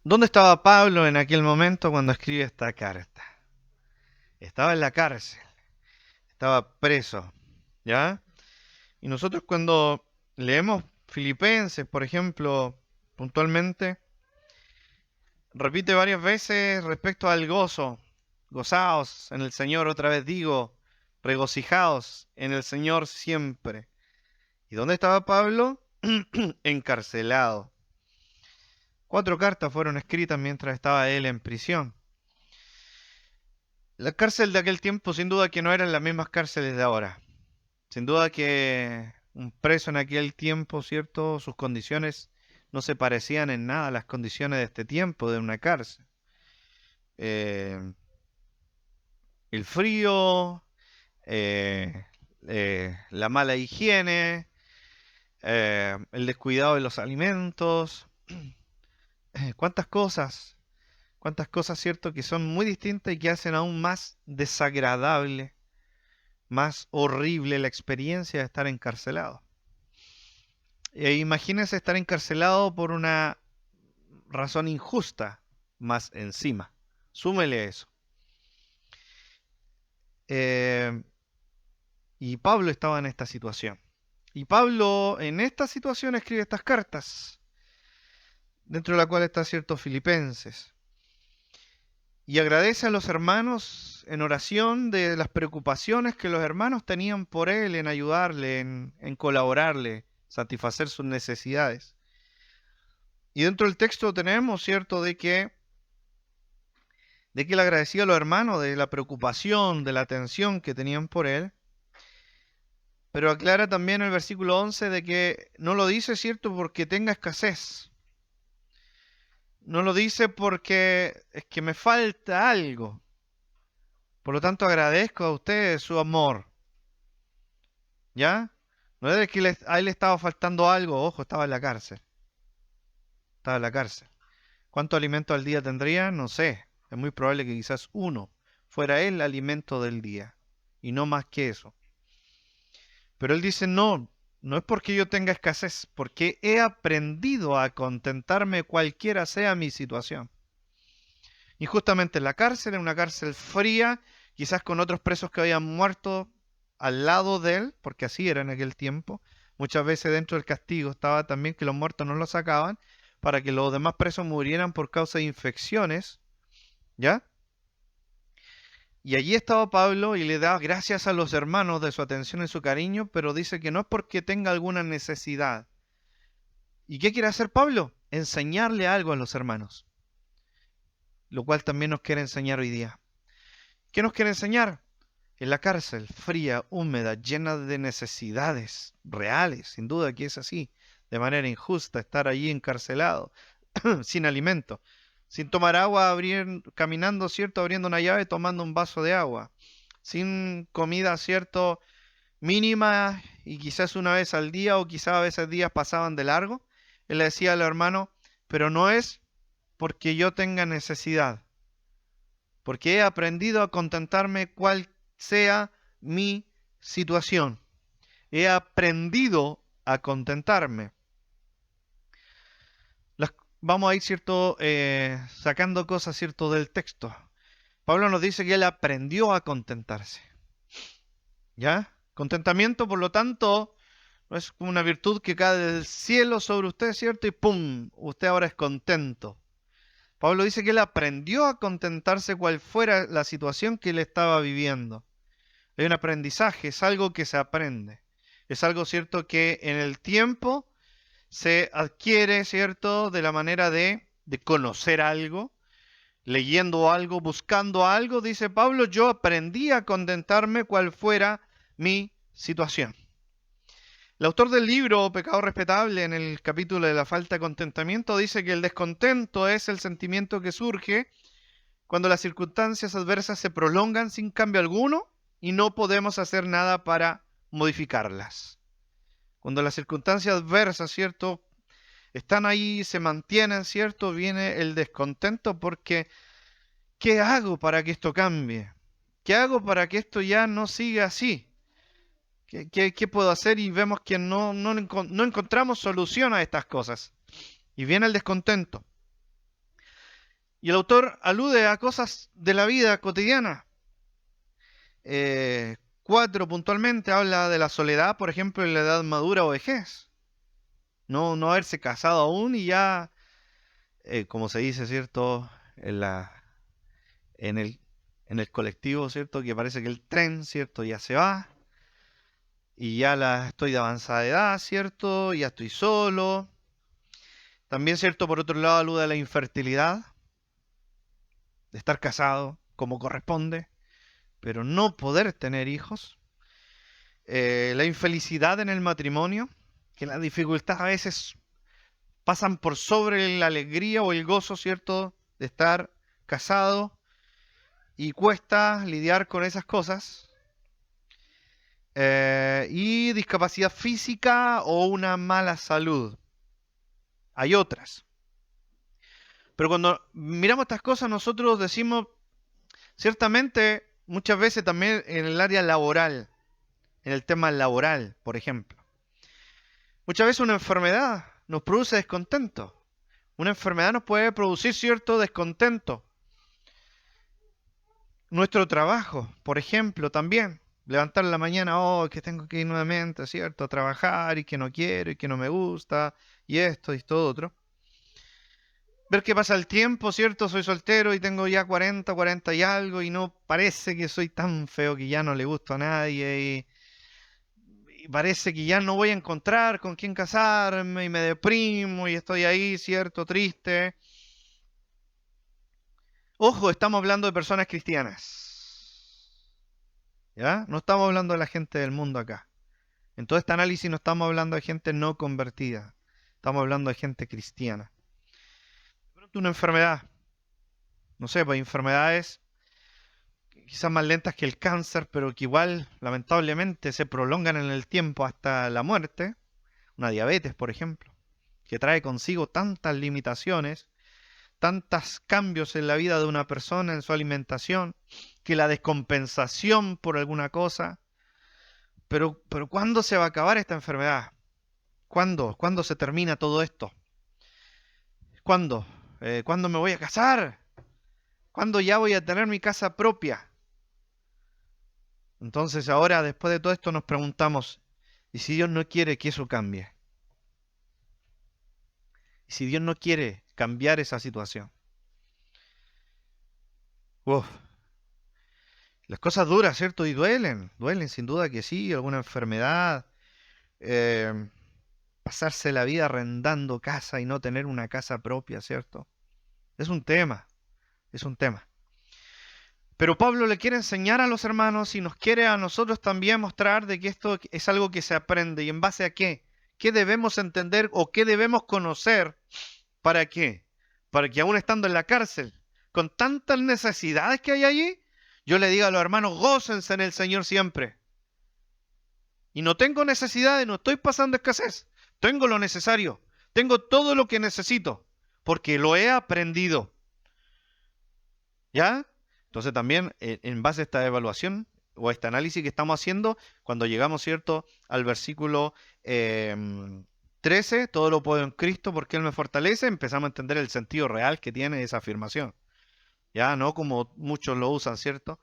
¿Dónde estaba Pablo en aquel momento cuando escribe esta carta? Estaba en la cárcel, estaba preso, ¿ya? Y nosotros cuando leemos Filipenses, por ejemplo, puntualmente, repite varias veces respecto al gozo. Gozaos en el Señor, otra vez digo, regocijaos en el Señor siempre. ¿Y dónde estaba Pablo? Encarcelado. 4 cartas fueron escritas mientras estaba él en prisión. La cárcel de aquel tiempo sin duda que no eran las mismas cárceles de ahora. Sin duda que un preso en aquel tiempo, ¿cierto? Sus condiciones no se parecían en nada a las condiciones de este tiempo de una cárcel. Eh, el frío, eh, la mala higiene, el descuidado de los alimentos, cuántas cosas, ¿cierto? Que son muy distintas y que hacen aún más desagradable, más horrible la experiencia de estar encarcelado. Imagínense estar encarcelado por una razón injusta, más encima. Súmele eso. Eh, y Pablo estaba en esta situación. Y Pablo en esta situación escribe estas cartas, dentro de la cual está cierto Filipenses. Y agradece a los hermanos en oración de las preocupaciones que los hermanos tenían por él, en ayudarle, en colaborarle, satisfacer sus necesidades. Y dentro del texto tenemos, ¿cierto?, de que él agradecía a los hermanos de la preocupación, de la atención que tenían por él, pero aclara también el versículo 11 de que no lo dice, ¿cierto?, porque tenga escasez, no lo dice porque es que me falta algo, por lo tanto agradezco a ustedes su amor, ¿ya? No es que a él le estaba faltando algo, ojo, estaba en la cárcel. ¿Cuánto alimento al día tendría? No sé, es muy probable que quizás uno fuera el alimento del día, y no más que eso. Pero él dice, no, no es porque yo tenga escasez, porque he aprendido a contentarme cualquiera sea mi situación. Y justamente en la cárcel, en una cárcel fría, quizás con otros presos que habían muerto al lado de él, porque así era en aquel tiempo, muchas veces dentro del castigo estaba también que los muertos no los sacaban para que los demás presos murieran por causa de infecciones, ¿ya? Y allí estaba Pablo y le da gracias a los hermanos de su atención y su cariño, pero dice que no es porque tenga alguna necesidad. ¿Y qué quiere hacer Pablo? Enseñarle algo a los hermanos, lo cual también nos quiere enseñar hoy día. ¿Qué nos quiere enseñar? En la cárcel, fría, húmeda, llena de necesidades reales, sin duda que es así, de manera injusta, estar allí encarcelado, sin alimento, sin tomar agua, caminando, ¿cierto? Abriendo una llave, tomando un vaso de agua, sin comida, ¿cierto? Mínima y quizás una vez al día o quizás a veces días pasaban de largo. Él le decía al hermano, pero no es porque yo tenga necesidad, porque he aprendido a contentarme cual sea mi situación. He aprendido a contentarme. Vamos a ir, ¿cierto? Sacando cosas, ¿cierto? Del texto. Pablo nos dice que él aprendió a contentarse. ¿Ya? Contentamiento, por lo tanto, no es como una virtud que cae del cielo sobre usted, ¿cierto? Y ¡pum! Usted ahora es contento. Pablo dice que él aprendió a contentarse cual fuera la situación que él estaba viviendo. Hay un aprendizaje, es algo que se aprende. Es algo, ¿cierto?, que en el tiempo se adquiere, ¿cierto?, de la manera de conocer algo, leyendo algo, buscando algo. Dice Pablo, yo aprendí a contentarme cual fuera mi situación. El autor del libro Pecado Respetable, en el capítulo de la falta de contentamiento, dice que el descontento es el sentimiento que surge cuando las circunstancias adversas se prolongan sin cambio alguno y no podemos hacer nada para modificarlas. Cuando las circunstancias adversas, ¿cierto?, están ahí, se mantienen, ¿cierto?, viene el descontento porque ¿qué hago para que esto cambie? ¿Qué hago para que esto ya no siga así? ¿Qué puedo hacer? Y vemos que no encontramos solución a estas cosas. Y viene el descontento. Y el autor alude a cosas de la vida cotidiana. 4 puntualmente habla de la soledad, por ejemplo, en la edad madura o vejez. No haberse casado aún y ya, como se dice, ¿cierto? En la, en el, en el colectivo, ¿cierto? Que parece que el tren, ¿cierto? Ya se va. Y ya estoy de avanzada edad, ¿cierto? Ya estoy solo. También, ¿cierto? Por otro lado, alude a la infertilidad, de estar casado como corresponde, pero no poder tener hijos. La infelicidad en el matrimonio, que las dificultades a veces pasan por sobre la alegría o el gozo, ¿cierto? De estar casado y cuesta lidiar con esas cosas. Y discapacidad física o una mala salud. Hay otras. Pero cuando miramos estas cosas, nosotros decimos, ciertamente, muchas veces también en el área laboral, en el tema laboral, por ejemplo. Muchas veces una enfermedad nos produce descontento. Una enfermedad nos puede producir cierto descontento. Nuestro trabajo, por ejemplo, también. Levantar en la mañana, oh, que tengo que ir nuevamente, ¿cierto? A trabajar y que no quiero y que no me gusta y esto y todo otro. Ver que pasa el tiempo, ¿cierto? Soy soltero y tengo ya 40 y algo y no parece que soy tan feo que ya no le gusto a nadie y parece que ya no voy a encontrar con quién casarme y me deprimo y estoy ahí, ¿cierto? Triste. Ojo, estamos hablando de personas cristianas. ¿Ya? No estamos hablando de la gente del mundo acá. En todo este análisis no estamos hablando de gente no convertida. Estamos hablando de gente cristiana. De pronto una enfermedad. No sé, pues enfermedades quizás más lentas que el cáncer, pero que igual, lamentablemente, se prolongan en el tiempo hasta la muerte. Una diabetes, por ejemplo, que trae consigo tantas limitaciones, tantos cambios en la vida de una persona, en su alimentación, que la descompensación por alguna cosa. Pero ¿cuándo se va a acabar esta enfermedad? ¿Cuándo? ¿Cuándo se termina todo esto? ¿Cuándo? ¿Cuándo me voy a casar? ¿Cuándo ya voy a tener mi casa propia? Entonces ahora, después de todo esto, nos preguntamos, ¿y si Dios no quiere que eso cambie? ¿Y si Dios no quiere cambiar esa situación? Uf, las cosas duras, ¿cierto? Y duelen sin duda que sí, alguna enfermedad, eh, pasarse la vida arrendando casa y no tener una casa propia, ¿cierto? Es un tema, es un tema. Pero Pablo le quiere enseñar a los hermanos y nos quiere a nosotros también mostrar de que esto es algo que se aprende y en base a qué. ¿Qué debemos entender o qué debemos conocer? ¿Para qué? Para que aún estando en la cárcel, con tantas necesidades que hay allí, yo le diga a los hermanos, gócense en el Señor siempre. Y no tengo necesidades, no estoy pasando escasez. Tengo lo necesario. Tengo todo lo que necesito, porque lo he aprendido. ¿Ya? Entonces también en base a esta evaluación o a este análisis que estamos haciendo, cuando llegamos, ¿cierto?, al versículo 13, todo lo puedo en Cristo porque Él me fortalece, empezamos a entender el sentido real que tiene esa afirmación. Ya, no como muchos lo usan, ¿cierto?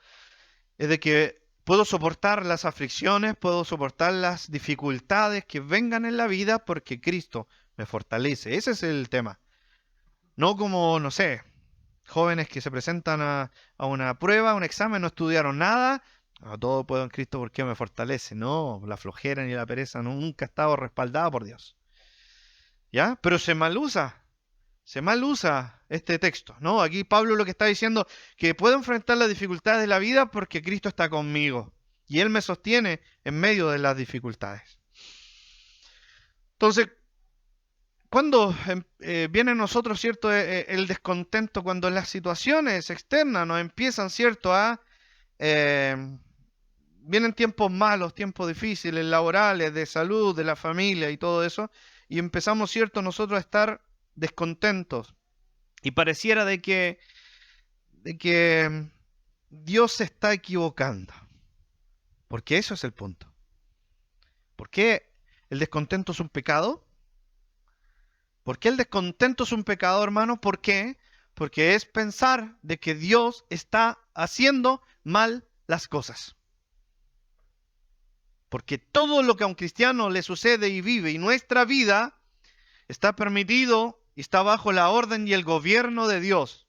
Es de que puedo soportar las aflicciones, puedo soportar las dificultades que vengan en la vida porque Cristo me fortalece. Ese es el tema. No como, no sé, jóvenes que se presentan a una prueba, a un examen, no estudiaron nada. Todo puedo en Cristo porque me fortalece. No, la flojera ni la pereza nunca ha estado respaldada por Dios. ¿Ya? Pero se mal usa este texto, ¿no? Aquí Pablo lo que está diciendo que puedo enfrentar las dificultades de la vida porque Cristo está conmigo y Él me sostiene en medio de las dificultades. Entonces, cuando viene a nosotros, ¿cierto?, el descontento, cuando las situaciones externas nos empiezan, ¿cierto?, eh, vienen tiempos malos, tiempos difíciles, laborales, de salud, de la familia y todo eso, y empezamos, ¿cierto?, nosotros a estar descontentos. Y pareciera de que Dios se está equivocando. Porque eso es el punto. ¿Por qué el descontento es un pecado? ¿Por qué el descontento es un pecado, hermano? ¿Por qué? porque es pensar de que Dios está haciendo mal las cosas. Porque todo lo que a un cristiano le sucede y vive y nuestra vida está permitido y está bajo la orden y el gobierno de Dios.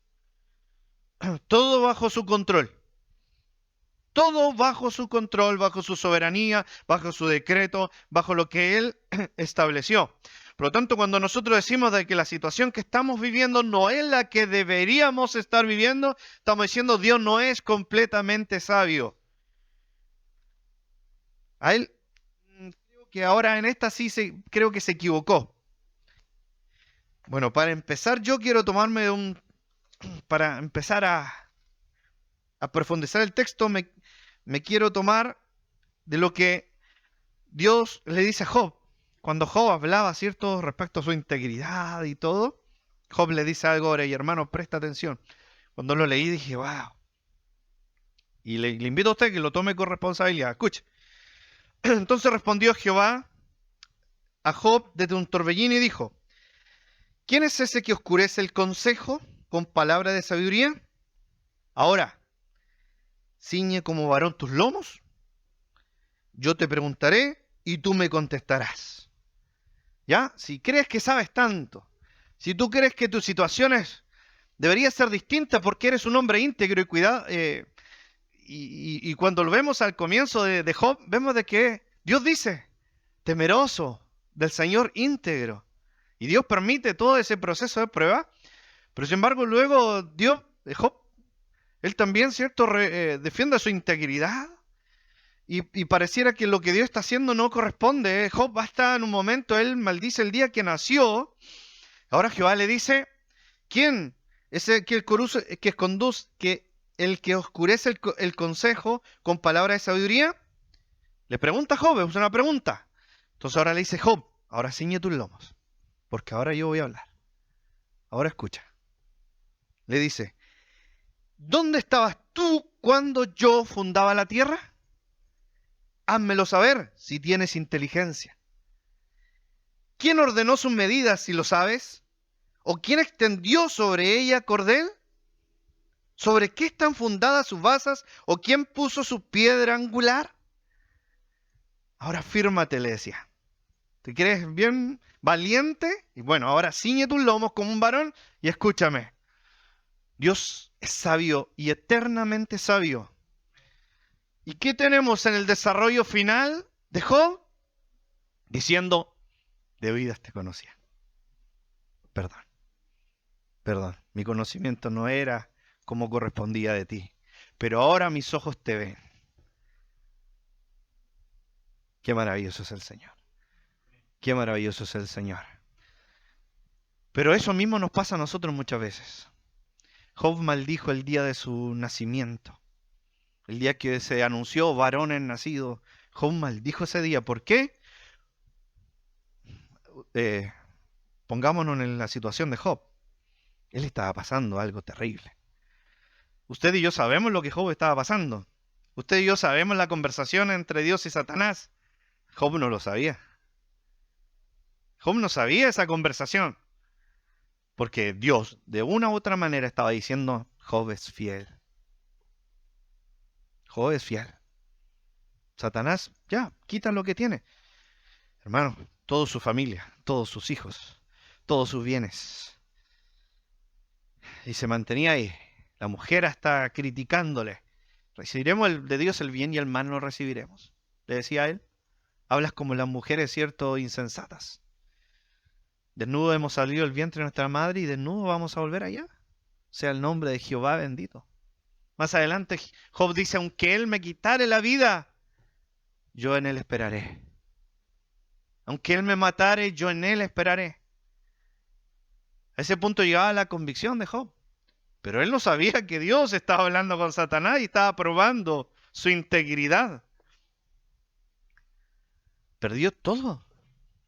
Todo bajo su control. Todo bajo su control, bajo su soberanía, bajo su decreto, bajo lo que Él estableció. Por lo tanto, cuando nosotros decimos de que la situación que estamos viviendo no es la que deberíamos estar viviendo, estamos diciendo Dios no es completamente sabio. A Él, creo que ahora en esta sí creo que se equivocó. Bueno, para empezar yo quiero tomarme para empezar a profundizar el texto, me quiero tomar de lo que Dios le dice a Job. Cuando Job hablaba, ¿cierto?, respecto a su integridad y todo, Job le dice algo ahora, y hermano, presta atención. Cuando lo leí dije, wow. Y le invito a usted que lo tome con responsabilidad. Escuche. Entonces respondió Jehová a Job desde un torbellino y dijo, ¿quién es ese que oscurece el consejo con palabra de sabiduría? Ahora, ciñe como varón tus lomos. Yo te preguntaré y tú me contestarás. ¿Ya? Si crees que sabes tanto, si tú crees que tus situaciones deberían ser distintas porque eres un hombre íntegro y cuidado, y cuando lo vemos al comienzo de Job, vemos de que Dios dice, temeroso del Señor íntegro. Y Dios permite todo ese proceso de prueba, pero sin embargo luego Dios, Job, él también, ¿cierto?, defiende su integridad. Y pareciera que lo que Dios está haciendo no corresponde. Job hasta en un momento, él maldice el día que nació. Ahora Jehová le dice, ¿quién es el que oscurece el consejo con palabra de sabiduría? Le pregunta a Job, es una pregunta. Entonces ahora le dice, Job, ahora ciñe tus lomos, porque ahora yo voy a hablar. Ahora escucha. Le dice, ¿dónde estabas tú cuando yo fundaba la tierra? Házmelo saber si tienes inteligencia. ¿Quién ordenó sus medidas, si lo sabes? ¿O quién extendió sobre ella cordel? ¿Sobre qué están fundadas sus basas? ¿O quién puso su piedra angular? Ahora fírmate, le decía. ¿Te crees bien valiente? Y bueno, ahora ciñe tus lomos como un varón y escúchame. Dios es sabio y eternamente sabio. ¿Y qué tenemos en el desarrollo final de Job? Diciendo, de oídas te conocía. Perdón, mi conocimiento no era como correspondía de ti, pero ahora mis ojos te ven. Qué maravilloso es el Señor. Qué maravilloso es el Señor. Pero eso mismo nos pasa a nosotros muchas veces. Job maldijo el día de su nacimiento. El día que se anunció varón es nacido. Job maldijo ese día. ¿Por qué? Pongámonos en la situación de Job. Él estaba pasando algo terrible. Usted y yo sabemos lo que Job estaba pasando. Usted y yo sabemos la conversación entre Dios y Satanás. Job no lo sabía. Job no sabía esa conversación. Porque Dios, de una u otra manera, estaba diciendo, Job es fiel. Job es fiel. Satanás, ya, quita lo que tiene. Hermano, toda su familia, todos sus hijos, todos sus bienes. Y se mantenía ahí. La mujer hasta criticándole. Recibiremos de Dios el bien y el mal no recibiremos. Le decía a él, hablas como las mujeres, cierto, insensatas. Desnudo hemos salido del vientre de nuestra madre y desnudo vamos a volver allá. Sea el nombre de Jehová bendito. Más adelante Job dice, aunque él me quitare la vida, yo en él esperaré. Aunque él me matare, yo en él esperaré. A ese punto llegaba la convicción de Job. Pero él no sabía que Dios estaba hablando con Satanás y estaba probando su integridad. Perdió todo.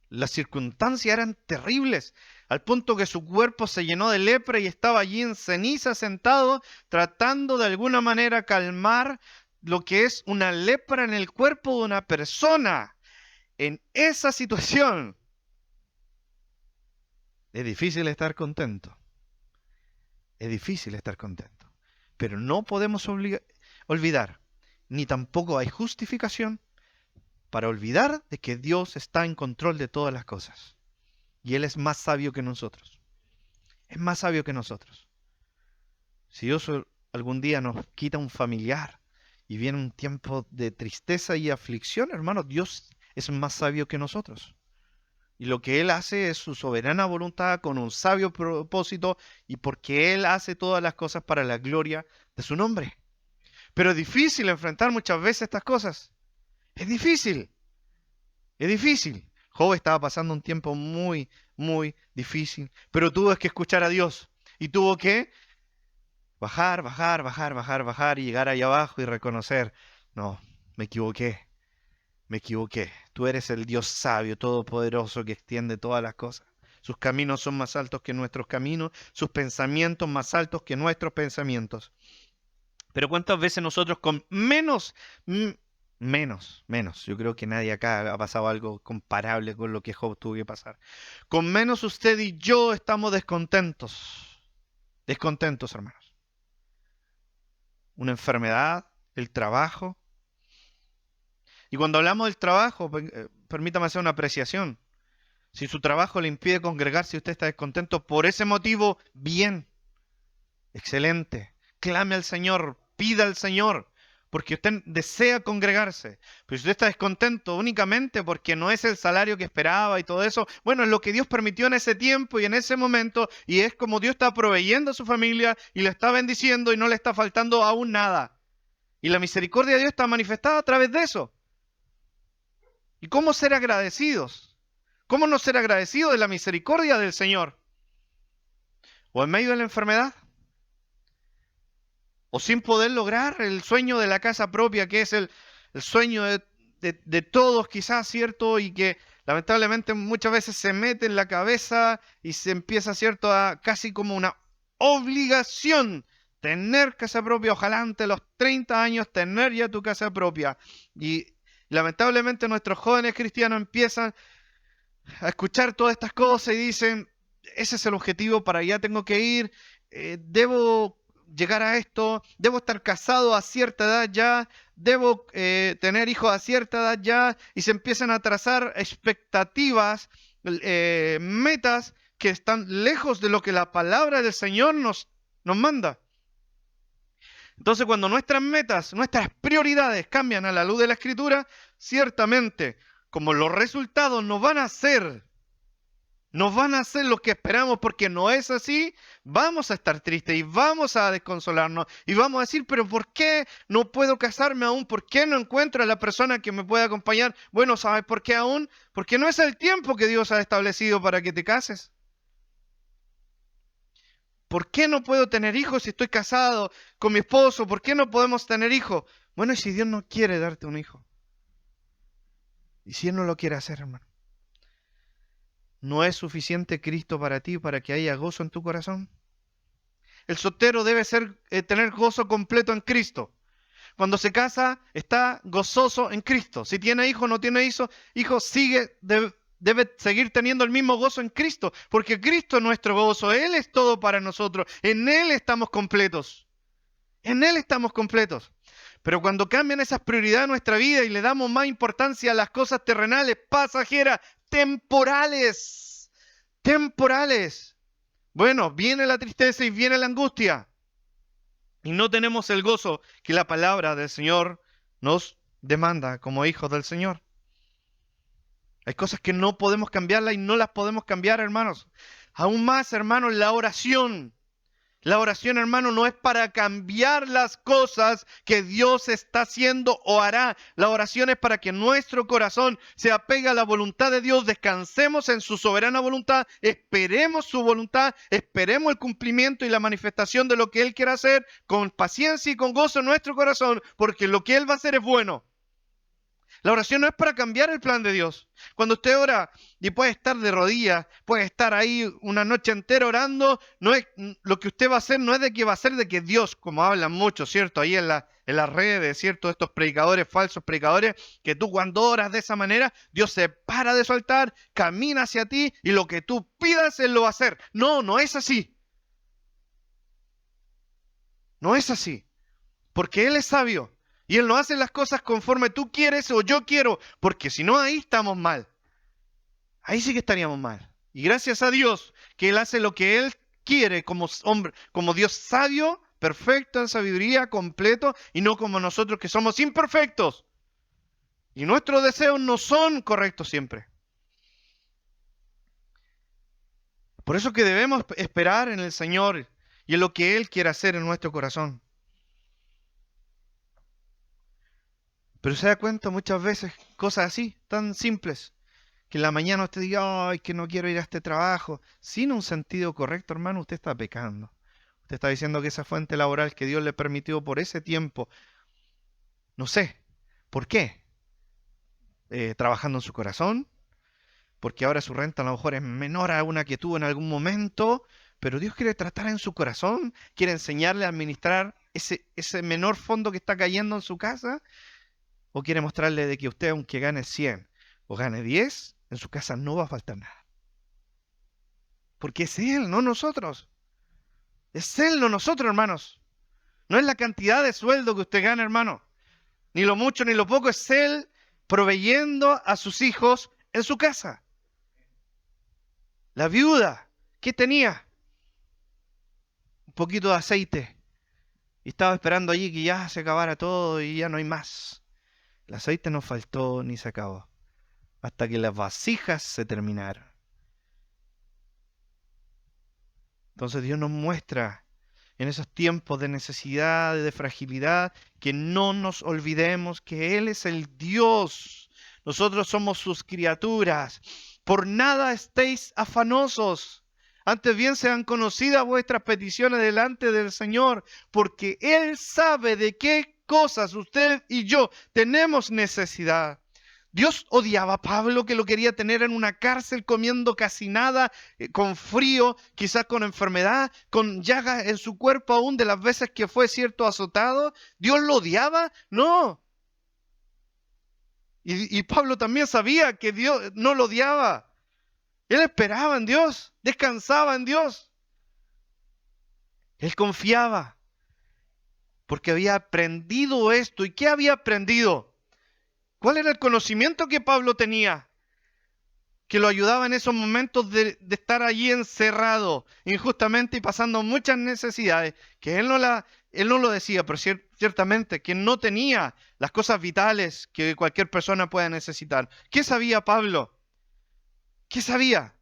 Las circunstancias eran terribles, al punto que su cuerpo se llenó de lepra y estaba allí en ceniza sentado, tratando de alguna manera calmar lo que es una lepra en el cuerpo de una persona. En esa situación es difícil estar contento. Es difícil estar contento. Pero no podemos olvidar, ni tampoco hay justificación para olvidar de que Dios está en control de todas las cosas. Y Él es más sabio que nosotros. Es más sabio que nosotros. Si Dios algún día nos quita un familiar y viene un tiempo de tristeza y aflicción, hermanos, Dios es más sabio que nosotros. Y lo que Él hace es su soberana voluntad con un sabio propósito y porque Él hace todas las cosas para la gloria de su nombre. Pero es difícil enfrentar muchas veces estas cosas. Es difícil. Es difícil. Job estaba pasando un tiempo muy, muy difícil, pero tuvo que escuchar a Dios y tuvo que bajar, bajar, bajar, bajar, bajar y llegar allá abajo y reconocer, no, me equivoqué, me equivoqué. Tú eres el Dios sabio, todopoderoso que extiende todas las cosas. Sus caminos son más altos que nuestros caminos, sus pensamientos más altos que nuestros pensamientos. Pero ¿cuántas veces nosotros con menos, yo creo que nadie acá ha pasado algo comparable con lo que Job tuvo que pasar. Con menos usted y yo estamos descontentos. Descontentos, hermanos. Una enfermedad, el trabajo. Y cuando hablamos del trabajo, permítame hacer una apreciación. Si su trabajo le impide congregarse y usted está descontento por ese motivo, bien. Excelente. Clame al Señor, pida al Señor, porque usted desea congregarse. Pero si usted está descontento únicamente porque no es el salario que esperaba y todo eso, bueno, es lo que Dios permitió en ese tiempo y en ese momento, y es como Dios está proveyendo a su familia y le está bendiciendo y no le está faltando aún nada. Y la misericordia de Dios está manifestada a través de eso. ¿Y cómo ser agradecidos? ¿Cómo no ser agradecidos de la misericordia del Señor? ¿O en medio de la enfermedad? ¿O sin poder lograr el sueño de la casa propia, que es el sueño de todos quizás, ¿cierto? Y que lamentablemente muchas veces se mete en la cabeza y se empieza, ¿cierto?, a casi como una obligación tener casa propia. Ojalá antes de los 30 años tener ya tu casa propia. Y lamentablemente nuestros jóvenes cristianos empiezan a escuchar todas estas cosas y dicen, ese es el objetivo, para allá tengo que ir, debo llegar a esto, debo estar casado a cierta edad ya, debo tener hijos a cierta edad ya, y se empiezan a trazar expectativas, metas que están lejos de lo que la palabra del Señor nos manda. Entonces, cuando nuestras metas, nuestras prioridades cambian a la luz de la Escritura, ciertamente, como los resultados no van a ser lo que esperamos, porque no es así, vamos a estar tristes y vamos a desconsolarnos y vamos a decir, pero ¿por qué no puedo casarme aún? ¿Por qué no encuentro a la persona que me pueda acompañar? Bueno, ¿sabes por qué aún? Porque no es el tiempo que Dios ha establecido para que te cases. ¿Por qué no puedo tener hijos si estoy casado con mi esposo? ¿Por qué no podemos tener hijos? Bueno, ¿y si Dios no quiere darte un hijo? ¿Y si Él no lo quiere hacer, hermano? ¿No es suficiente Cristo para ti, para que haya gozo en tu corazón? El soltero debe tener gozo completo en Cristo. Cuando se casa, está gozoso en Cristo. Si tiene hijo, no tiene hijo, debe seguir teniendo el mismo gozo en Cristo, porque Cristo es nuestro gozo. Él es todo para nosotros. En Él estamos completos. En Él estamos completos. Pero cuando cambian esas prioridades en nuestra vida y le damos más importancia a las cosas terrenales, pasajeras, temporales, bueno, viene la tristeza y viene la angustia. Y no tenemos el gozo que la palabra del Señor nos demanda como hijos del Señor. Hay cosas que no podemos cambiarlas y no las podemos cambiar, hermanos. Aún más, hermanos, la oración. La oración, hermano, no es para cambiar las cosas que Dios está haciendo o hará. La oración es para que nuestro corazón se apegue a la voluntad de Dios, descansemos en su soberana voluntad, esperemos su voluntad, esperemos el cumplimiento y la manifestación de lo que Él quiere hacer con paciencia y con gozo en nuestro corazón, porque lo que Él va a hacer es bueno. La oración no es para cambiar el plan de Dios. Cuando usted ora y puede estar de rodillas, puede estar ahí una noche entera orando, no es, lo que usted va a hacer no es de que va a ser de que Dios, como hablan mucho, ¿cierto? Ahí en las redes, ¿cierto? Estos predicadores, falsos predicadores, que tú cuando oras de esa manera, Dios se para de su altar, camina hacia ti y lo que tú pidas, Él lo va a hacer. No, no es así. No es así, porque Él es sabio y Él no hace las cosas conforme tú quieres o yo quiero, porque si no, ahí estamos mal. Ahí sí que estaríamos mal. Y gracias a Dios que Él hace lo que Él quiere como hombre, como Dios sabio, perfecto en sabiduría, completo, y no como nosotros que somos imperfectos. Y nuestros deseos no son correctos siempre. Por eso que debemos esperar en el Señor y en lo que Él quiere hacer en nuestro corazón. Pero se da cuenta muchas veces cosas así, tan simples, que en la mañana usted diga, ay, que no quiero ir a este trabajo, sin un sentido correcto, hermano, usted está pecando. Usted está diciendo que esa fuente laboral que Dios le permitió por ese tiempo, no sé, ¿por qué? ¿Trabajando en su corazón? Porque ahora su renta a lo mejor es menor a una que tuvo en algún momento, pero Dios quiere tratar en su corazón, quiere enseñarle a administrar ese menor fondo que está cayendo en su casa, o quiere mostrarle de que usted, aunque gane 100 o gane 10, en su casa no va a faltar nada. Porque es Él, no nosotros. Es Él, no nosotros, hermanos. No es la cantidad de sueldo que usted gana, hermano. Ni lo mucho ni lo poco, es Él proveyendo a sus hijos en su casa. La viuda, ¿qué tenía? Un poquito de aceite. Y estaba esperando allí que ya se acabara todo y ya no hay más. El aceite no faltó ni se acabó. Hasta que las vasijas se terminaron. Entonces Dios nos muestra en esos tiempos de necesidad, de fragilidad, que no nos olvidemos que Él es el Dios. Nosotros somos sus criaturas. Por nada estéis afanosos. Antes bien sean conocidas vuestras peticiones delante del Señor, porque Él sabe de qué cosas usted y yo tenemos necesidad. Dios odiaba a Pablo, que lo quería tener en una cárcel comiendo casi nada, con frío, quizás con enfermedad, con llagas en su cuerpo aún de las veces que fue cierto azotado. ¿Dios lo odiaba? No. Y Pablo también sabía que Dios no lo odiaba. Él esperaba en Dios, descansaba en Dios. Él confiaba, porque había aprendido esto. ¿Y qué había aprendido? ¿Cuál era el conocimiento que Pablo tenía? Que lo ayudaba en esos momentos de estar allí encerrado injustamente y pasando muchas necesidades, que él no lo decía, pero ciertamente que no tenía las cosas vitales que cualquier persona pueda necesitar. ¿Qué sabía Pablo? ¿Qué sabía?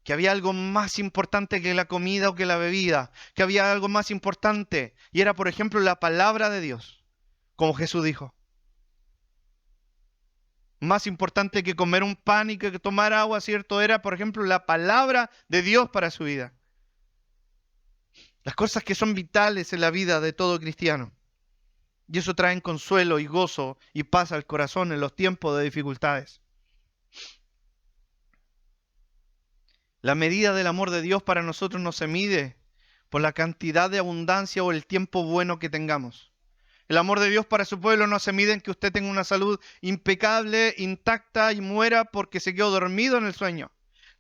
Que había algo más importante que la comida o que la bebida, que había algo más importante, y era, por ejemplo, la palabra de Dios, como Jesús dijo. Más importante que comer un pan y que tomar agua, ¿cierto? Era, por ejemplo, la palabra de Dios para su vida. Las cosas que son vitales en la vida de todo cristiano. Y eso trae consuelo y gozo y paz al corazón en los tiempos de dificultades. La medida del amor de Dios para nosotros no se mide por la cantidad de abundancia o el tiempo bueno que tengamos. El amor de Dios para su pueblo no se mide en que usted tenga una salud impecable, intacta y muera porque se quedó dormido en el sueño.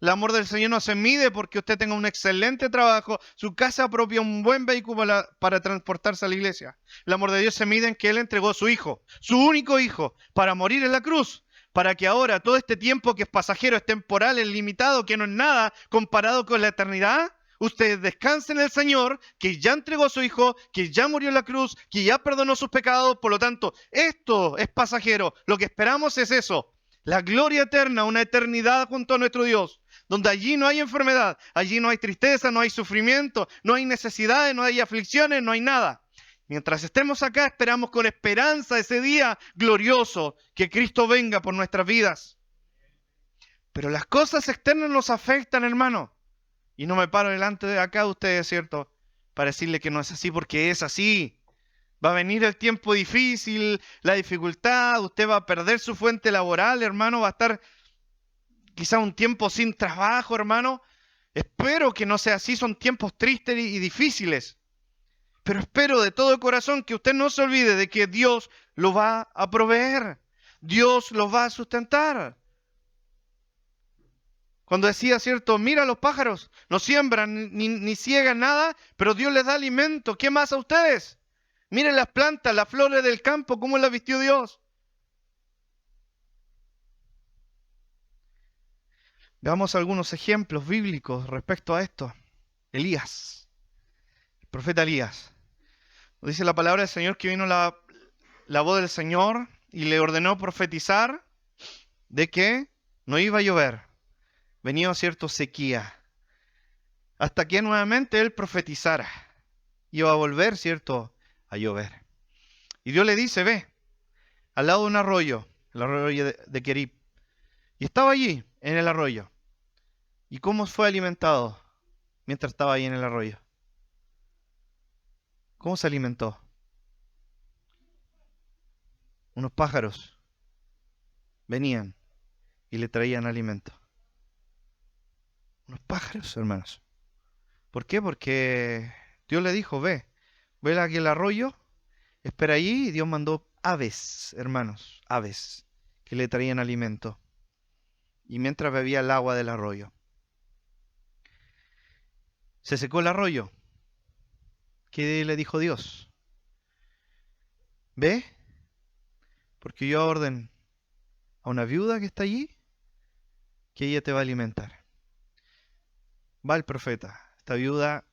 El amor del Señor no se mide porque usted tenga un excelente trabajo, su casa propia, un buen vehículo para transportarse a la iglesia. El amor de Dios se mide en que Él entregó a su hijo, su único hijo, para morir en la cruz, para que ahora todo este tiempo que es pasajero, es temporal, es limitado, que no es nada comparado con la eternidad, ustedes descansen en el Señor, que ya entregó a su Hijo, que ya murió en la cruz, que ya perdonó sus pecados. Por lo tanto, esto es pasajero. Lo que esperamos es eso, la gloria eterna, una eternidad junto a nuestro Dios, donde allí no hay enfermedad, allí no hay tristeza, no hay sufrimiento, no hay necesidades, no hay aflicciones, no hay nada. Mientras estemos acá, esperamos con esperanza ese día glorioso, que Cristo venga por nuestras vidas. Pero las cosas externas nos afectan, hermano. Y no me paro delante de acá de ustedes, ¿cierto? Para decirle que no es así, porque es así. Va a venir el tiempo difícil, la dificultad, usted va a perder su fuente laboral, hermano, va a estar quizá un tiempo sin trabajo, hermano. Espero que no sea así, son tiempos tristes y difíciles. Pero espero de todo corazón que usted no se olvide de que Dios lo va a proveer. Dios lo va a sustentar. Cuando decía, ¿cierto? Mira los pájaros, no siembran ni ciegan nada, pero Dios les da alimento. ¿Qué más a ustedes? Miren las plantas, las flores del campo, cómo las vistió Dios. Veamos algunos ejemplos bíblicos respecto a esto. Elías, el profeta Elías. Dice la palabra del Señor que vino la voz del Señor y le ordenó profetizar de que no iba a llover. Venía, cierto, sequía. Hasta que nuevamente él profetizara. Iba a volver, cierto, a llover. Y Dios le dice, ve, al lado de un arroyo, el arroyo de Kerib. Y estaba allí, en el arroyo. ¿Y cómo fue alimentado mientras estaba ahí en el arroyo? ¿Cómo se alimentó? Unos pájaros venían y le traían alimento. Unos pájaros, hermanos. ¿Por qué? Porque Dios le dijo, ve aquí el arroyo, espera allí, y Dios mandó aves, hermanos, aves, que le traían alimento. Y mientras bebía el agua del arroyo. Se secó el arroyo. ¿Qué le dijo Dios? Ve, porque yo orden a una viuda que está allí, que ella te va a alimentar. Va el profeta. Esta viuda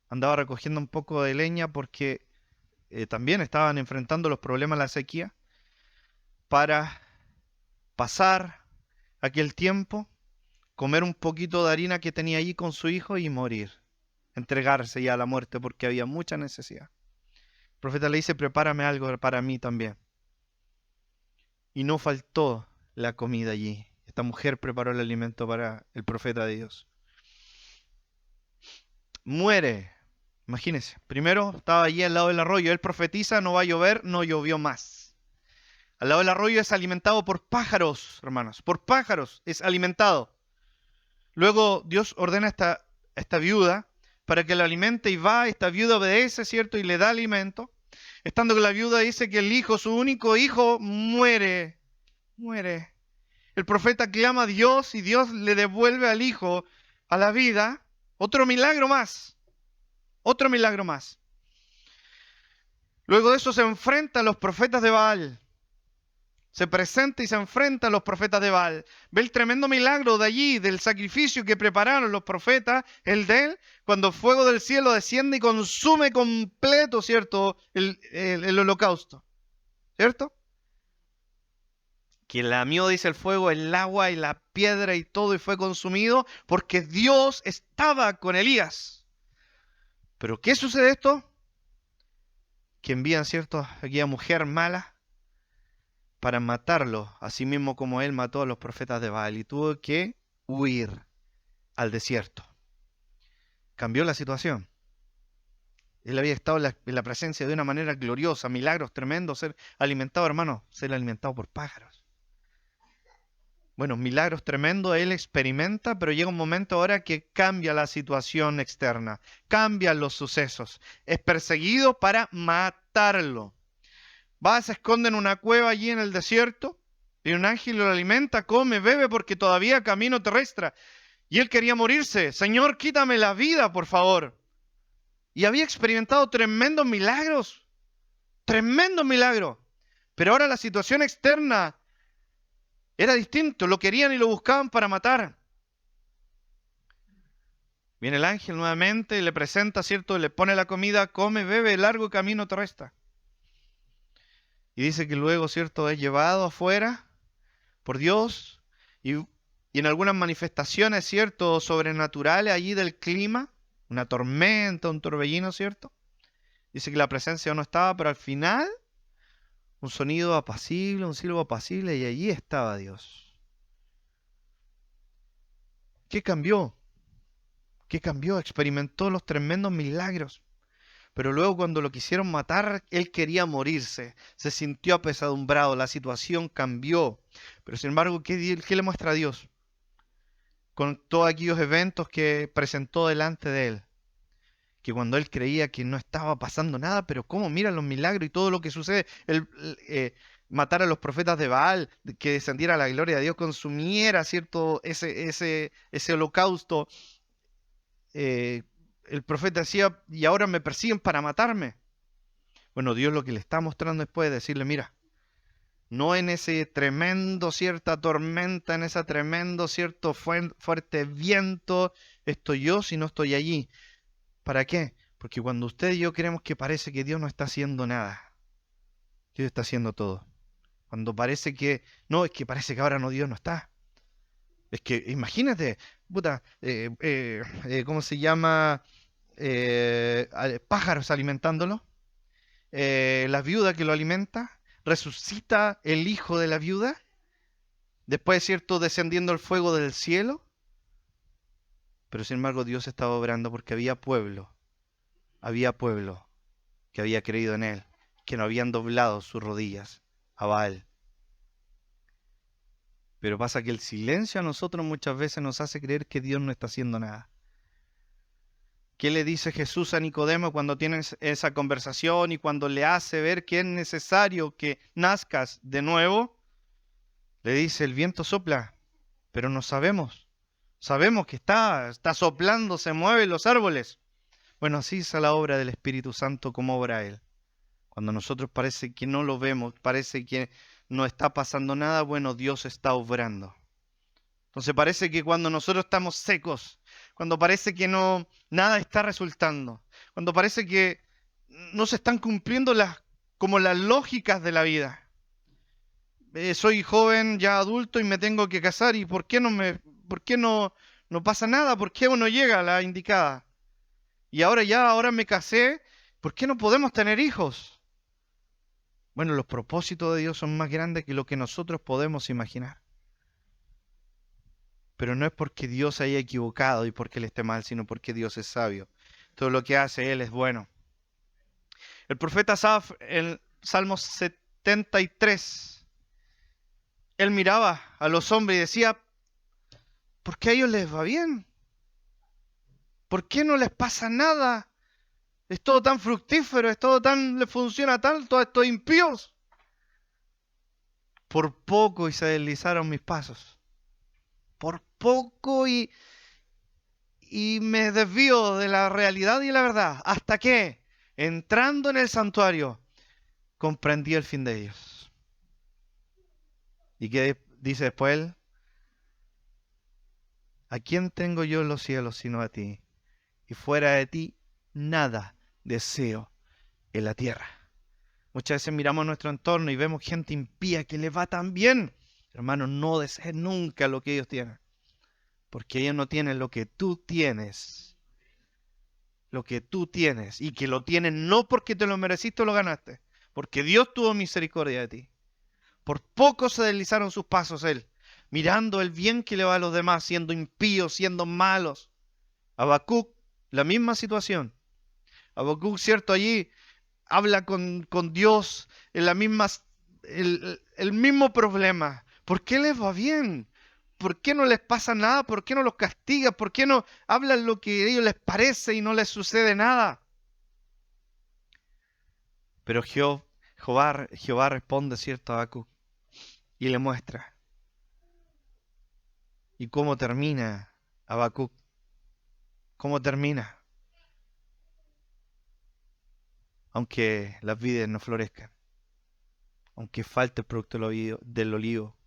andaba recogiendo un poco de leña porque también estaban enfrentando los problemas de la sequía para pasar aquel tiempo, comer un poquito de harina que tenía allí con su hijo y morir, entregarse ya a la muerte porque había mucha necesidad. El profeta le dice, prepárame algo para mí también. Y no faltó la comida allí. Esta mujer preparó el alimento para el profeta de Dios. Muere. Imagínense. Primero estaba allí al lado del arroyo. Él profetiza, no va a llover, no llovió más. Al lado del arroyo es alimentado por pájaros, hermanos. Por pájaros es alimentado. Luego Dios ordena a esta viuda para que la alimente y va. Esta viuda obedece, ¿cierto? Y le da alimento. Estando que la viuda dice que el hijo, su único hijo, muere. Muere. El profeta clama a Dios y Dios le devuelve al hijo a la vida. Otro milagro más. Otro milagro más. Luego de eso se enfrentan los profetas de Baal. Se presenta y se enfrenta a los profetas de Baal. Ve el tremendo milagro de allí, del sacrificio que prepararon los profetas, el de él, cuando el fuego del cielo desciende y consume completo, ¿cierto?, el holocausto. ¿Cierto? Que lamió, dice el fuego, el agua y la piedra y todo y fue consumido porque Dios estaba con Elías. ¿Pero qué sucede esto? Que envían, ¿cierto?, a aquella mujer mala para matarlo, así mismo como él mató a los profetas de Baal y tuvo que huir al desierto. Cambió la situación. Él había estado en la presencia de una manera gloriosa, milagros tremendos, ser alimentado, hermano, ser alimentado por pájaros. Bueno, milagros tremendos él experimenta, pero llega un momento ahora que cambia la situación externa, cambian los sucesos. Es perseguido para matarlo. Va, se esconde en una cueva allí en el desierto, y un ángel lo alimenta, come, bebe, porque todavía camino terrestre. Y él quería morirse. Señor, quítame la vida, por favor. Y había experimentado tremendos milagros. Tremendos milagros. Pero ahora la situación externa era distinto. Lo querían y lo buscaban para matar. Viene el ángel nuevamente y le presenta, ¿cierto? Le pone la comida, come, bebe, largo camino terrestre. Y dice que luego, ¿cierto?, es llevado afuera por Dios y en algunas manifestaciones, ¿cierto?, sobrenaturales allí del clima, una tormenta, un torbellino, ¿cierto? Dice que la presencia no estaba, pero al final un sonido apacible, un silbo apacible y allí estaba Dios. ¿Qué cambió? ¿Qué cambió? Experimentó los tremendos milagros. Pero luego cuando lo quisieron matar, él quería morirse. Se sintió apesadumbrado, la situación cambió. Pero sin embargo, ¿qué le muestra a Dios? Con todos aquellos eventos que presentó delante de él. Que cuando él creía que no estaba pasando nada, pero cómo mira los milagros y todo lo que sucede. matar a los profetas de Baal, que descendiera la gloria de Dios, consumiera, ¿cierto? Ese holocausto. eh, el profeta decía, y ahora me persiguen para matarme. Bueno, Dios lo que le está mostrando después es decirle, mira, no en ese tremendo, cierta tormenta, en ese tremendo, cierto fuerte viento, estoy yo si no estoy allí. ¿Para qué? Porque cuando usted y yo creemos que parece que Dios no está haciendo nada, Dios está haciendo todo. Cuando parece que, no, es que parece que ahora no, Dios no está. Es que imagínate, puta, ¿cómo se llama? Pájaros alimentándolo, la viuda que lo alimenta, resucita el hijo de la viuda, después, ¿cierto?, descendiendo el fuego del cielo, pero sin embargo Dios estaba obrando porque había pueblo que había creído en Él, que no habían doblado sus rodillas a Baal. Pero pasa que el silencio a nosotros muchas veces nos hace creer que Dios no está haciendo nada. ¿Qué le dice Jesús a Nicodemo cuando tienen esa conversación y cuando le hace ver que es necesario que nazcas de nuevo? Le dice, el viento sopla, pero no sabemos. Sabemos que está soplando, se mueven los árboles. Bueno, así es la obra del Espíritu Santo como obra Él. Cuando nosotros parece que no lo vemos, parece que no está pasando nada, bueno, Dios está obrando. Entonces parece que cuando nosotros estamos secos, cuando parece que no nada está resultando, cuando parece que no se están cumpliendo como las lógicas de la vida. Soy joven, ya adulto y me tengo que casar y por qué no pasa nada? ¿Por qué uno llega a la indicada? Y ahora me casé, ¿por qué no podemos tener hijos? Bueno, los propósitos de Dios son más grandes que lo que nosotros podemos imaginar. Pero no es porque Dios se haya equivocado y porque Él esté mal, sino porque Dios es sabio. Todo lo que hace Él es bueno. El profeta Asaf, en Salmo 73, él miraba a los hombres y decía, ¿por qué a ellos les va bien? ¿Por qué no les pasa nada? Es todo tan fructífero, les funciona tal, todos estos impíos. Por poco y se deslizaron mis pasos. Por poco y me desvío de la realidad y la verdad, hasta que, entrando en el santuario, comprendí el fin de ellos. ¿Y qué dice después él? ¿A quién tengo yo en los cielos sino a ti? Y fuera de ti, nada deseo en la tierra. Muchas veces miramos nuestro entorno y vemos gente impía que le va tan bien. Hermano, no desees nunca lo que ellos tienen, porque ellos no tienen lo que tú tienes. Lo que tú tienes, y que lo tienen no porque te lo mereciste o lo ganaste, porque Dios tuvo misericordia de ti. Por poco se deslizaron sus pasos él, mirando el bien que le va a los demás, siendo impíos, siendo malos. Habacuc, la misma situación. Habacuc, cierto, allí habla con Dios en el mismo problema. ¿Por qué les va bien? ¿Por qué no les pasa nada? ¿Por qué no los castiga? ¿Por qué no hablan lo que a ellos les parece y no les sucede nada? Pero Jehová responde, cierto, a Habacuc y le muestra. ¿Y cómo termina Habacuc? ¿Cómo termina? Aunque las vides no florezcan, aunque falte el producto del olivo,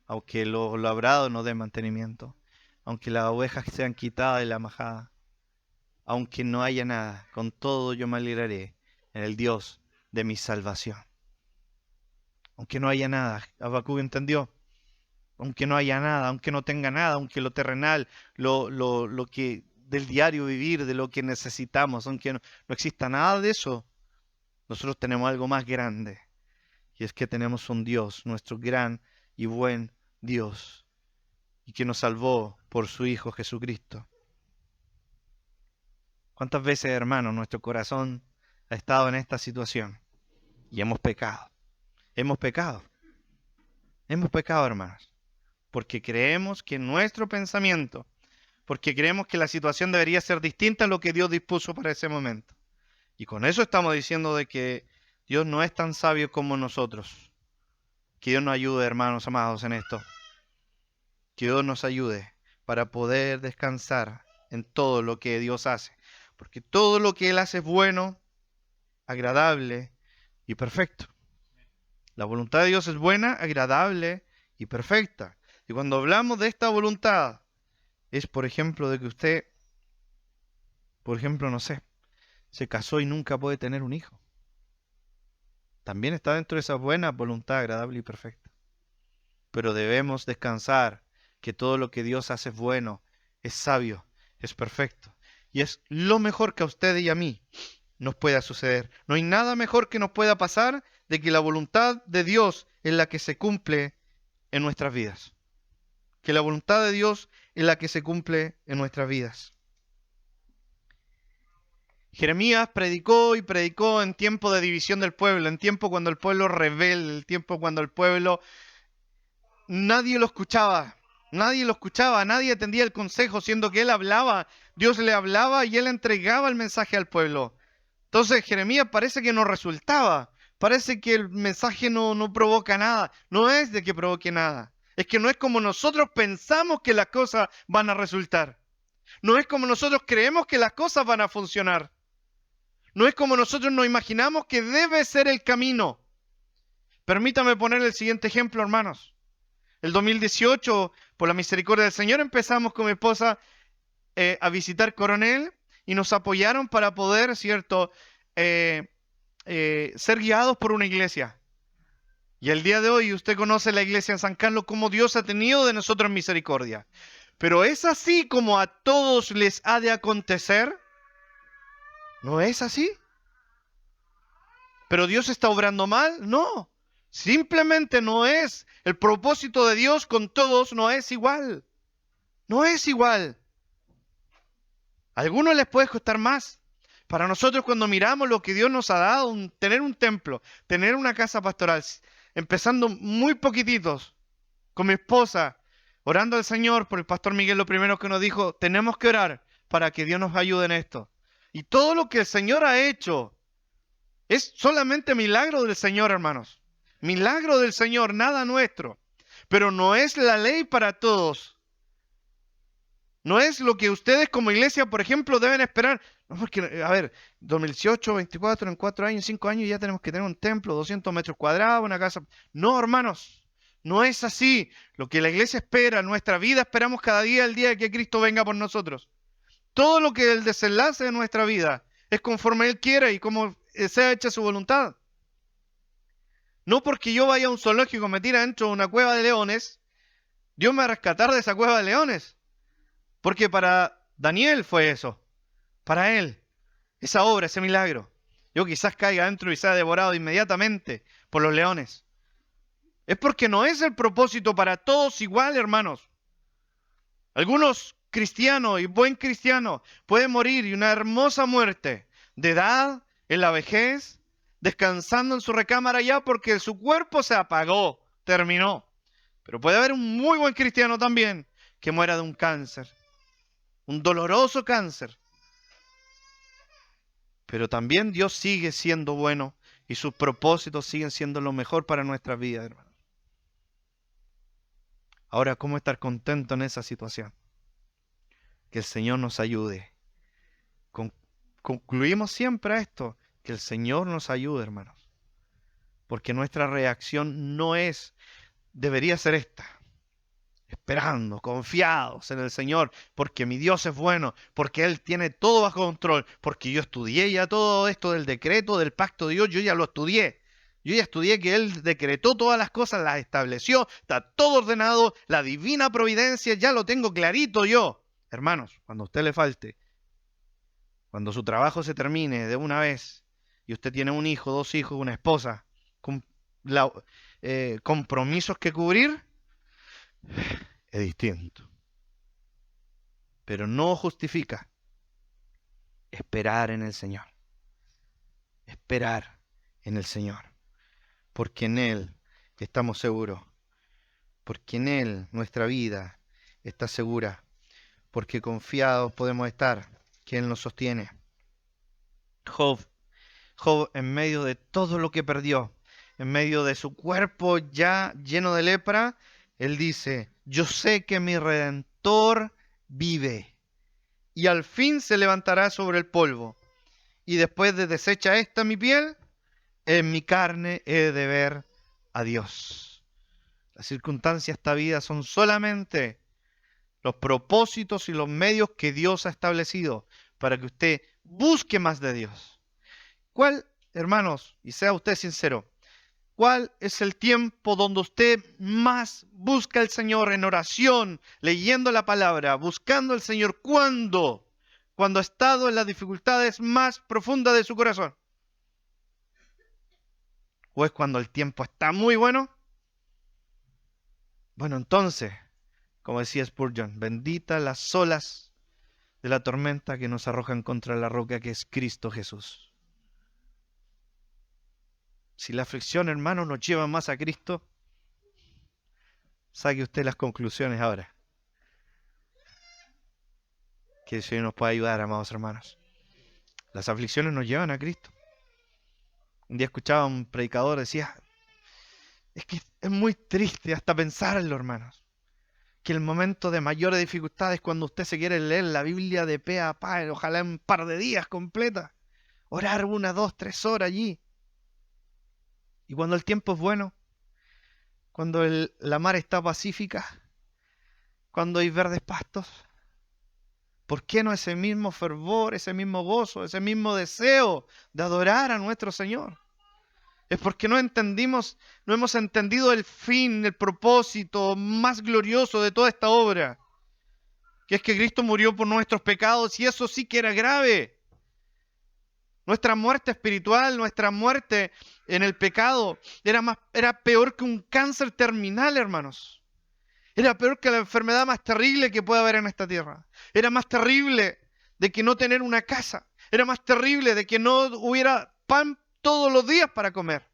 aunque lo labrado no dé mantenimiento, aunque las ovejas sean quitadas de la majada, aunque no haya nada, con todo yo me alegraré en el Dios de mi salvación. Aunque no haya nada, Habacuc entendió. Aunque no haya nada, aunque no tenga nada, aunque lo terrenal, lo que del diario vivir, de lo que necesitamos, aunque no exista nada de eso, nosotros tenemos algo más grande. Y es que tenemos un Dios, nuestro gran y buen Dios, y que nos salvó por su Hijo Jesucristo. ¿Cuántas veces, hermano, nuestro corazón ha estado en esta situación y hemos pecado? Hemos pecado. Hemos pecado, hermanos, porque creemos que nuestro pensamiento, porque creemos que la situación debería ser distinta a lo que Dios dispuso para ese momento. Y con eso estamos diciendo de que Dios no es tan sabio como nosotros. Que Dios nos ayude, hermanos amados, en esto. Que Dios nos ayude para poder descansar en todo lo que Dios hace. Porque todo lo que Él hace es bueno, agradable y perfecto. La voluntad de Dios es buena, agradable y perfecta. Y cuando hablamos de esta voluntad, es por ejemplo de que usted, por ejemplo, no sé, se casó y nunca puede tener un hijo. También está dentro de esa buena voluntad agradable y perfecta. Pero debemos descansar que todo lo que Dios hace es bueno, es sabio, es perfecto. Y es lo mejor que a usted y a mí nos pueda suceder. No hay nada mejor que nos pueda pasar de que la voluntad de Dios es la que se cumple en nuestras vidas. Que la voluntad de Dios es la que se cumple en nuestras vidas. Jeremías predicó y predicó en tiempo de división del pueblo, en tiempo cuando el pueblo rebelde, en tiempo cuando el pueblo nadie lo escuchaba, nadie atendía el consejo, siendo que él hablaba, Dios le hablaba y él entregaba el mensaje al pueblo. Entonces Jeremías parece que no resultaba, parece que el mensaje no provoca nada, no es de que provoque nada, es que no es como nosotros pensamos que las cosas van a resultar, no es como nosotros creemos que las cosas van a funcionar, no es como nosotros nos imaginamos que debe ser el camino. Permítame poner el siguiente ejemplo, hermanos. El 2018, por la misericordia del Señor, empezamos con mi esposa a visitar Coronel y nos apoyaron para poder, ¿cierto?, ser guiados por una iglesia. Y el día de hoy usted conoce la iglesia en San Carlos, como Dios ha tenido de nosotros misericordia. Pero ¿es así como a todos les ha de acontecer? ¿No es así? ¿Pero Dios está obrando mal? No. Simplemente no es. El propósito de Dios con todos no es igual. No es igual. A algunos les puede costar más. Para nosotros, cuando miramos lo que Dios nos ha dado, tener un templo, tener una casa pastoral, empezando muy poquititos, con mi esposa, orando al Señor por el pastor Miguel, lo primero que nos dijo, tenemos que orar para que Dios nos ayude en esto. Y todo lo que el Señor ha hecho es solamente milagro del Señor, hermanos. Milagro del Señor, nada nuestro. Pero no es la ley para todos. No es lo que ustedes como iglesia, por ejemplo, deben esperar. No, porque, a ver, 2018, 24, en 4 años, 5 años ya tenemos que tener un templo, 200 metros cuadrados, una casa. No, hermanos, no es así. Lo que la iglesia espera, nuestra vida, esperamos cada día el día de que Cristo venga por nosotros. Todo lo que el desenlace de nuestra vida es conforme Él quiera y como sea hecha su voluntad. No porque yo vaya a un zoológico, me tira dentro de una cueva de leones, Dios me va a rescatar de esa cueva de leones. Porque para Daniel fue eso. Para él, esa obra, ese milagro. Yo quizás caiga dentro y sea devorado inmediatamente por los leones. Es porque no es el propósito para todos igual, hermanos. Algunos cristianos y buen cristiano pueden morir y una hermosa muerte de edad, en la vejez, descansando en su recámara ya porque su cuerpo se apagó, terminó. Pero puede haber un muy buen cristiano también que muera de un cáncer, un doloroso cáncer. Pero también Dios sigue siendo bueno y sus propósitos siguen siendo lo mejor para nuestra vida, hermano. Ahora, ¿cómo estar contento en esa situación? Que el Señor nos ayude. Concluimos siempre a esto, que el Señor nos ayude, hermanos. Porque nuestra reacción debería ser esta. Esperando, confiados en el Señor, porque mi Dios es bueno, porque Él tiene todo bajo control, porque yo estudié ya todo esto del decreto, del pacto de Dios, yo ya lo estudié. Yo ya estudié que Él decretó todas las cosas, las estableció, está todo ordenado, la divina providencia, ya lo tengo clarito yo. Hermanos, cuando a usted le falte, cuando su trabajo se termine de una vez, y usted tiene un hijo, 2 hijos, una esposa, con compromisos que cubrir, es distinto. Pero no justifica esperar en el Señor. Esperar en el Señor. Porque en Él estamos seguros. Porque en Él nuestra vida está segura. Porque confiados podemos estar, que Él nos sostiene. Job en medio de todo lo que perdió, en medio de su cuerpo ya lleno de lepra, él dice, yo sé que mi Redentor vive y al fin se levantará sobre el polvo. Y después de deshecha esta mi piel, en mi carne he de ver a Dios. Las circunstancias de esta vida son solamente los propósitos y los medios que Dios ha establecido para que usted busque más de Dios. ¿Cuál, hermanos, y sea usted sincero, cuál es el tiempo donde usted más busca al Señor en oración, leyendo la palabra, buscando al Señor? ¿Cuándo? Cuando ha estado en las dificultades más profundas de su corazón. ¿O es cuando el tiempo está muy bueno? Bueno, entonces, como decía Spurgeon, benditas las olas de la tormenta que nos arrojan contra la roca que es Cristo Jesús. Si la aflicción, hermano, nos lleva más a Cristo, saque usted las conclusiones ahora. Que el Señor nos pueda ayudar, amados hermanos. Las aflicciones nos llevan a Cristo. Un día escuchaba a un predicador, decía, es que es muy triste hasta pensarlo, hermanos, que el momento de mayores dificultades es cuando usted se quiere leer la Biblia de pe a pa, ojalá en un par de días completa, orar 1, 2, 3 horas allí. Y cuando el tiempo es bueno, cuando la mar está pacífica, cuando hay verdes pastos, ¿por qué no ese mismo fervor, ese mismo gozo, ese mismo deseo de adorar a nuestro Señor? Es porque no hemos entendido el fin, el propósito más glorioso de toda esta obra, que es que Cristo murió por nuestros pecados, y eso sí que era grave. Nuestra muerte espiritual, nuestra muerte en el pecado, era peor que un cáncer terminal, hermanos. Era peor que la enfermedad más terrible que puede haber en esta tierra. Era más terrible de que no tener una casa. Era más terrible de que no hubiera pan todos los días para comer.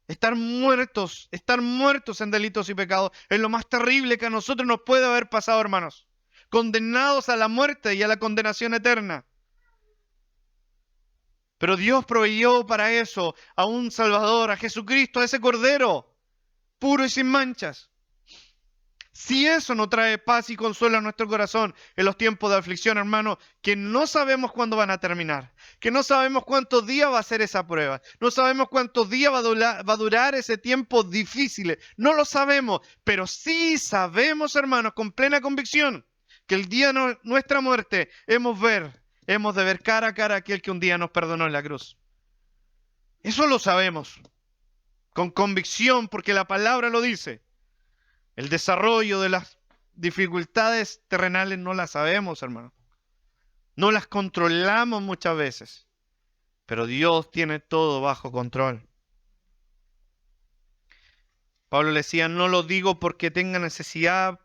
Estar muertos en delitos y pecados es lo más terrible que a nosotros nos puede haber pasado, hermanos. Condenados a la muerte y a la condenación eterna. Pero Dios proveyó para eso a un Salvador, a Jesucristo, a ese Cordero, puro y sin manchas. Si eso no trae paz y consuelo a nuestro corazón en los tiempos de aflicción, hermano, que no sabemos cuándo van a terminar, que no sabemos cuántos días va a ser esa prueba, no sabemos cuántos días va a durar ese tiempo difícil, no lo sabemos, pero sí sabemos, hermanos, con plena convicción, que el día de nuestra muerte hemos de ver cara a cara a aquel que un día nos perdonó en la cruz. Eso lo sabemos, con convicción, porque la palabra lo dice. El desarrollo de las dificultades terrenales no las sabemos, hermano. No las controlamos muchas veces. Pero Dios tiene todo bajo control. Pablo le decía, no lo digo porque tenga necesidad,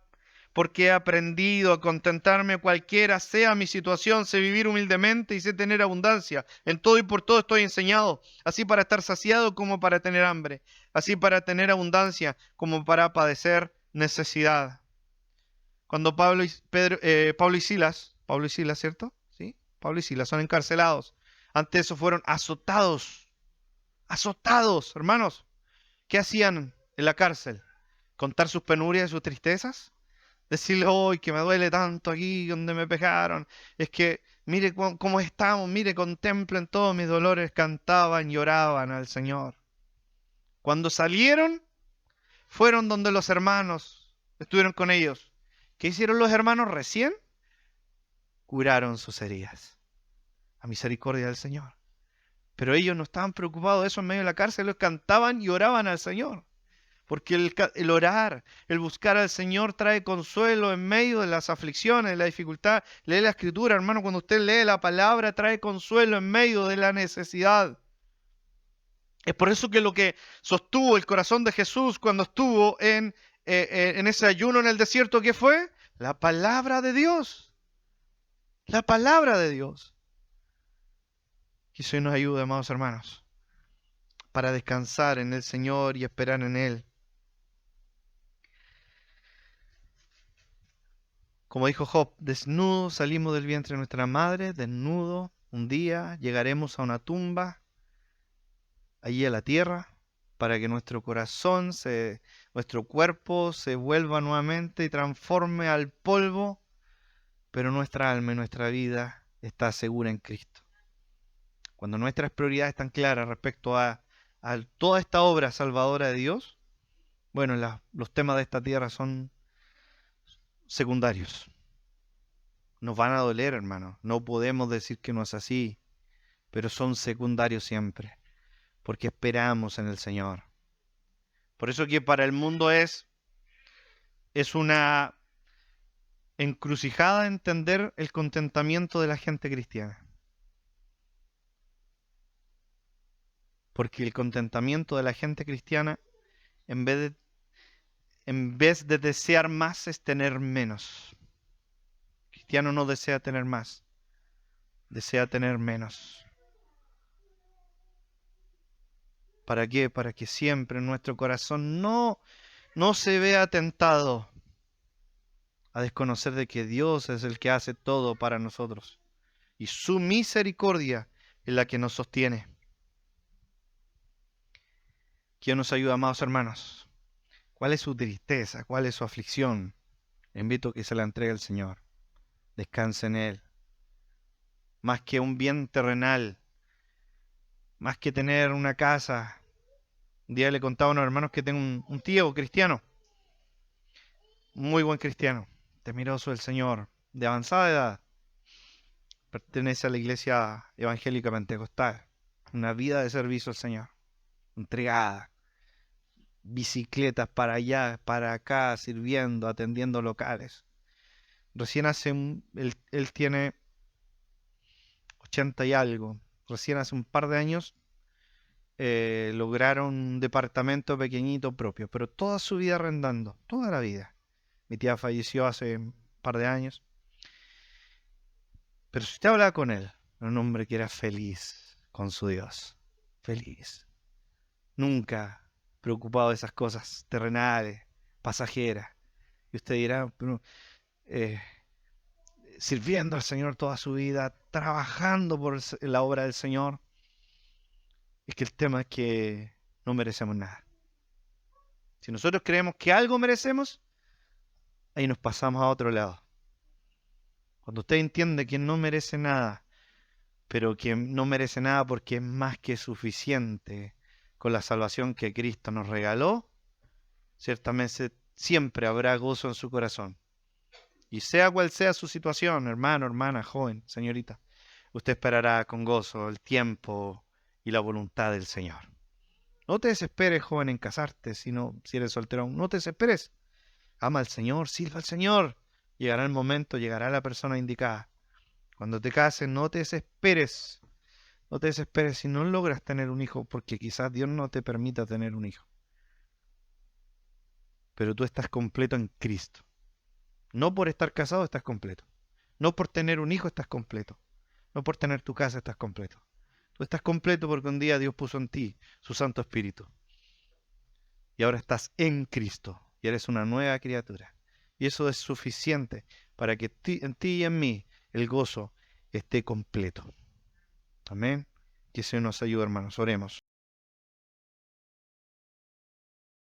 porque he aprendido a contentarme cualquiera sea mi situación, sé vivir humildemente y sé tener abundancia. En todo y por todo estoy enseñado, así para estar saciado como para tener hambre, así para tener abundancia como para padecer necesidad. Cuando Pablo y Silas, ¿cierto? ¿Sí? Pablo y Silas son encarcelados. Antes de eso fueron azotados, hermanos. ¿Qué hacían en la cárcel? ¿Contar sus penurias y sus tristezas? Decirle, hoy que me duele tanto aquí donde me pegaron. Es que, mire cómo estamos, mire, contemplen todos mis dolores. Cantaban y oraban al Señor. Cuando salieron, fueron donde los hermanos, estuvieron con ellos. ¿Qué hicieron los hermanos recién? Curaron sus heridas, a misericordia del Señor. Pero ellos no estaban preocupados de eso en medio de la cárcel, ellos cantaban y oraban al Señor. Porque el orar, el buscar al Señor trae consuelo en medio de las aflicciones, de la dificultad. Lee la Escritura, hermano, cuando usted lee la palabra, trae consuelo en medio de la necesidad. Es por eso que lo que sostuvo el corazón de Jesús cuando estuvo en ese ayuno en el desierto, ¿qué fue? La palabra de Dios. La palabra de Dios. Que eso nos ayude, amados hermanos, para descansar en el Señor y esperar en Él. Como dijo Job, desnudo salimos del vientre de nuestra madre, desnudo, un día llegaremos a una tumba, allí a la tierra, para que nuestro corazón, nuestro cuerpo se vuelva nuevamente y transforme al polvo, pero nuestra alma y nuestra vida está segura en Cristo. Cuando nuestras prioridades están claras respecto a toda esta obra salvadora de Dios, bueno, los temas de esta tierra son secundarios. Nos van a doler, hermano. No podemos decir que no es así, pero son secundarios siempre, porque esperamos en el Señor. Por eso que para el mundo es una encrucijada entender el contentamiento de la gente cristiana. Porque el contentamiento de la gente cristiana, en vez de desear más, es tener menos. El cristiano no desea tener más, desea tener menos. ¿Para qué? Para que siempre en nuestro corazón no se vea tentado a desconocer de que Dios es el que hace todo para nosotros. Y su misericordia es la que nos sostiene. ¿Quién nos ayuda, amados hermanos? ¿Cuál es su tristeza? ¿Cuál es su aflicción? Le invito a que se la entregue al Señor. Descanse en Él. Más que un bien terrenal, más que tener una casa. Un día le contaba a unos hermanos que tengo un tío cristiano, muy buen cristiano, temeroso del Señor, de avanzada edad. Pertenece a la iglesia evangélica pentecostal. Una vida de servicio al Señor, entregada. Bicicletas para allá, para acá, sirviendo, atendiendo locales. Recién él tiene 80 y algo. Recién hace un par de años lograron un departamento pequeñito propio, pero toda su vida arrendando, toda la vida. Mi tía falleció hace un par de años. Pero si usted hablaba con él, era un hombre que era feliz con su Dios. Feliz. Nunca preocupado de esas cosas terrenales, pasajeras. Y usted dirá, pero, sirviendo al Señor toda su vida, trabajando por la obra del Señor. Es que el tema es que no merecemos nada. Si nosotros creemos que algo merecemos, ahí nos pasamos a otro lado. Cuando usted entiende que no merece nada, pero que no merece nada porque es más que suficiente con la salvación que Cristo nos regaló, ciertamente siempre habrá gozo en su corazón. Y sea cual sea su situación, hermano, hermana, joven, señorita, usted esperará con gozo el tiempo y la voluntad del Señor. No te desesperes, joven, en casarte, si eres solterón. No te desesperes. Ama al Señor, sirva al Señor. Llegará el momento, llegará la persona indicada. Cuando te cases, no te desesperes. No te desesperes si no logras tener un hijo, porque quizás Dios no te permita tener un hijo. Pero tú estás completo en Cristo. No por estar casado estás completo. No por tener un hijo estás completo. No por tener tu casa estás completo. Tú estás completo porque un día Dios puso en ti su Santo Espíritu. Y ahora estás en Cristo. Y eres una nueva criatura. Y eso es suficiente para que en ti y en mí el gozo esté completo. Amén. Que el Señor nos ayude, hermanos. Oremos.